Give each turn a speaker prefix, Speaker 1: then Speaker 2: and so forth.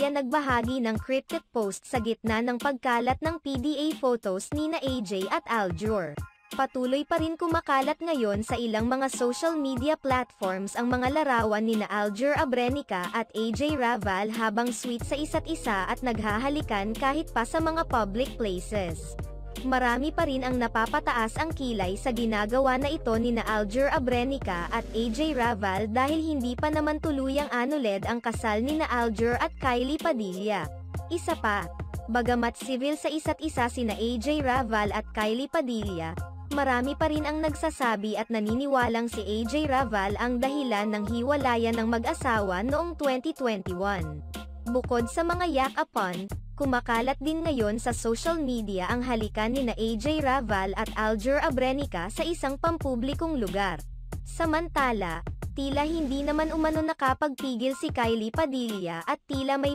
Speaker 1: nagbahagi ng cryptic post sa gitna ng pagkalat ng PDA photos nina AJ at Aljur. Patuloy pa rin kumakalat ngayon sa ilang mga social media platforms ang mga larawan nina Aljur Abrenica at AJ Raval habang sweet sa isa't isa at naghahalikan kahit pa sa mga public places. Marami pa rin ang napapataas ang kilay sa ginagawa na ito nina Aljur Abrenica at AJ Raval dahil hindi pa naman tuluyang anuled ang kasal nina Aljur at Kylie Padilla. Isa pa, bagamat civil sa isa't isa sina AJ Raval at Kylie Padilla, marami pa rin ang nagsasabi at naniniwalang si AJ Raval ang dahilan ng hiwalayan ng mag-asawa noong 2021. Bukod sa mga yak-upon, kumakalat din ngayon sa social media ang halikan nina AJ Raval at Aljur Abrenica sa isang pampublikong lugar. Samantala, tila hindi naman umano nakapagpigil si Kylie Padilla at tila may